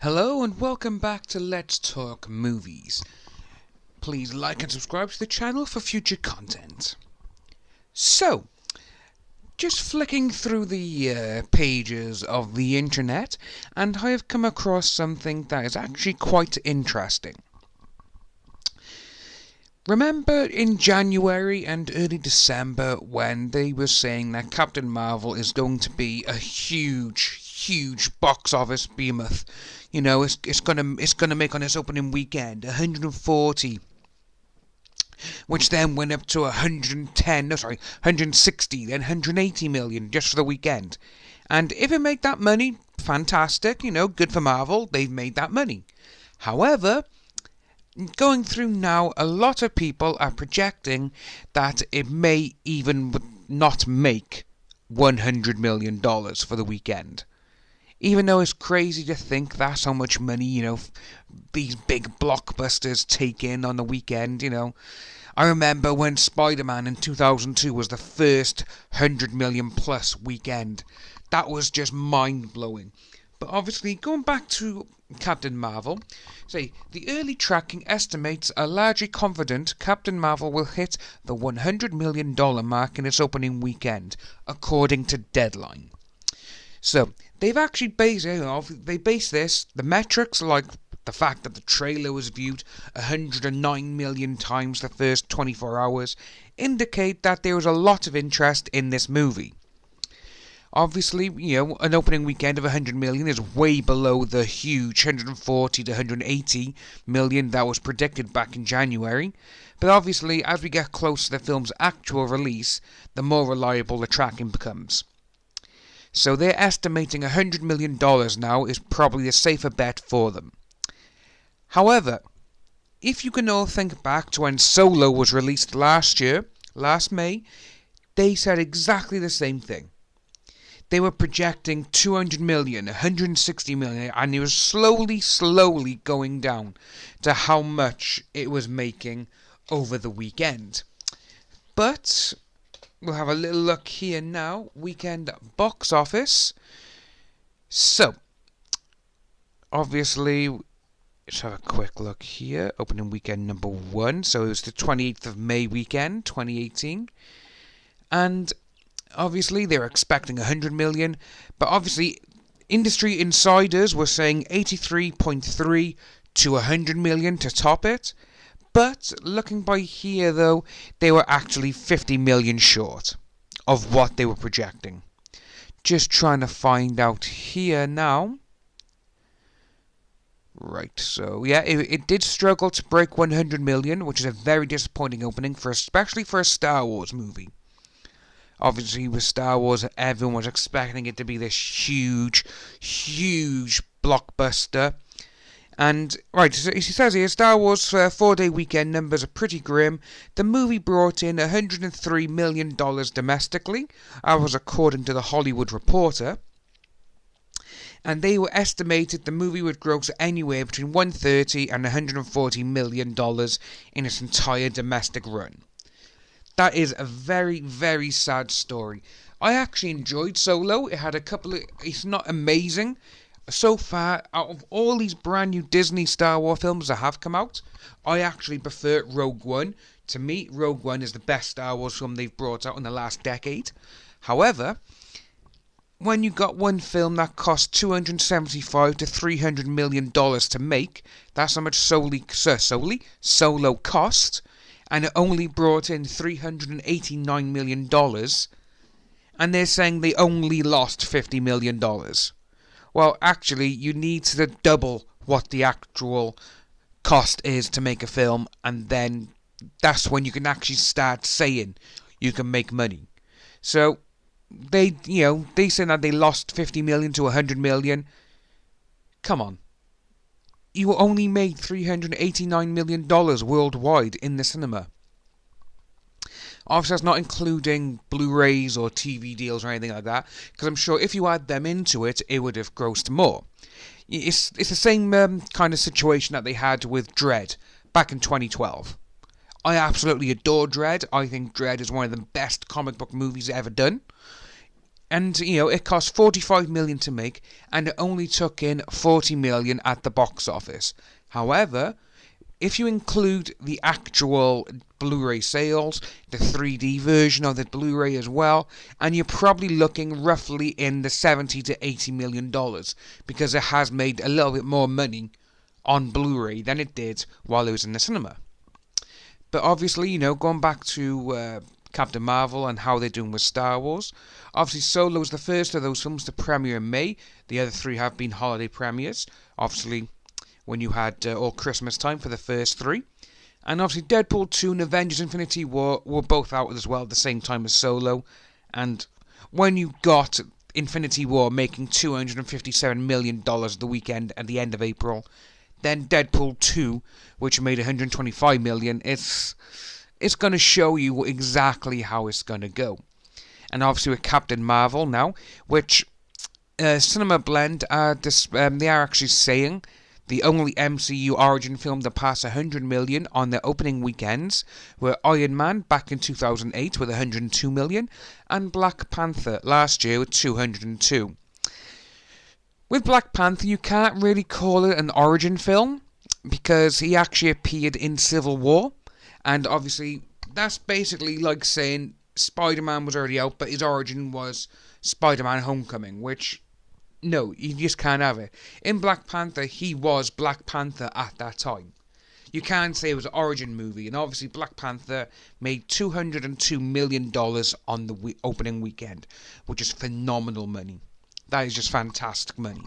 Hello and welcome back to Let's Talk Movies. Please like and subscribe to the channel for future content. So, just flicking through the pages of the internet, and I have come across something that is actually quite interesting. Remember in January and early December when they were saying that Captain Marvel is going to be a huge box office behemoth? You know, it's gonna make on its opening weekend 140, which then went up to 160, then 180 million just for the weekend. And if it made that money, fantastic. You know, good for Marvel. They've made that money. However, going through now, a lot of people are projecting that it may even not make $100 million for the weekend. Even though it's crazy to think that's how much money, you know, these big blockbusters take in on the weekend, you know. I remember when Spider-Man in 2002 was the first 100 million plus weekend. That was just mind-blowing. But obviously, going back to Captain Marvel, the early tracking estimates are largely confident Captain Marvel will hit the $100 million mark in its opening weekend, according to Deadline. So, they've actually based, the metrics like the fact that the trailer was viewed 109 million times the first 24 hours, indicate that there was a lot of interest in this movie. Obviously, you know, an opening weekend of 100 million is way below the huge 140 to 180 million that was predicted back in January. But obviously, as we get close to the film's actual release, the more reliable the tracking becomes. So they're estimating $100 million now is probably a safer bet for them. However, if you can all think back to when Solo was released last May, they said exactly the same thing. They were projecting 200 million, 160 million, and it was slowly going down to how much it was making over the weekend. But we'll have a little look here now. Weekend box office. So, obviously, let's have a quick look here. Opening weekend number 1. So it was the 28th of May weekend, 2018. And obviously, they were expecting 100 million. But obviously, industry insiders were saying 83.3 to 100 million to top it. But looking by here, though, they were actually 50 million short of what they were projecting. Just trying to find out here now. Right, so yeah, it did struggle to break 100 million, which is a very disappointing opening, especially for a Star Wars movie. Obviously, with Star Wars, everyone was expecting it to be this huge blockbuster. And, right, so he says here, Star Wars 4-day weekend numbers are pretty grim. The movie brought in $103 million domestically, was according to the Hollywood Reporter. And they were estimated the movie would gross anywhere between $130 and $140 million in its entire domestic run. That is a very sad story. I actually enjoyed Solo. It had it's not amazing. So far, out of all these brand new Disney Star Wars films that have come out, I actually prefer Rogue One. To me, Rogue One is the best Star Wars film they've brought out in the last decade. However, when you got one film that cost $275 to $300 million to make, that's how much Solo cost, and it only brought in $389 million, and they're saying they only lost $50 million. Well, actually, you need to double what the actual cost is to make a film, and then that's when you can actually start saying you can make money. So, they say that they lost 50 million to 100 million. Come on. You only made $389 million worldwide in the cinema. Obviously, that's not including Blu-rays or TV deals or anything like that, because I'm sure if you add them into it, it would have grossed more. It's the same kind of situation that they had with Dredd back in 2012. I absolutely adore Dredd. I think Dredd is one of the best comic book movies ever done. And it cost 45 million to make, and it only took in 40 million at the box office. However, if you include the actual Blu-ray sales, the 3D version of the Blu-ray as well, and you're probably looking roughly in the 70 to 80 million dollars, because it has made a little bit more money on Blu-ray than it did while it was in the cinema. But obviously, going back to Captain Marvel and how they're doing with Star Wars, obviously Solo was the first of those films to premiere in May. The other three have been holiday premieres. Obviously, when you had all Christmas time for the first three. And obviously Deadpool 2 and Avengers Infinity War were both out as well at the same time as Solo. And when you got Infinity War making $257 million the weekend at the end of April, then Deadpool 2, which made $125 million, it's going to show you exactly how it's going to go. And obviously with Captain Marvel now, which Cinema Blend they are actually saying the only MCU origin film to pass 100 million on their opening weekends were Iron Man back in 2008 with 102 million and Black Panther last year with 202. With Black Panther, you can't really call it an origin film because he actually appeared in Civil War, and obviously that's basically like saying Spider-Man was already out, but his origin was Spider-Man Homecoming, which, no, you just can't have it. In Black Panther, he was Black Panther at that time. You can't say it was an origin movie, and obviously Black Panther made $202 million on the opening weekend, which is phenomenal money. That is just fantastic money.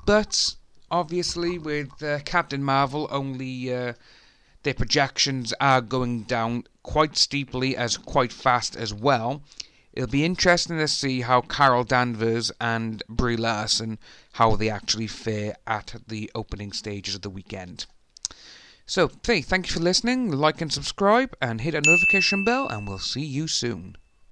But obviously with Captain Marvel, only their projections are going down quite steeply as quite fast as well. It'll be interesting to see how Carol Danvers and Brie Larson, how they actually fare at the opening stages of the weekend. So, thank you for listening. Like and subscribe, and hit that notification bell, and we'll see you soon.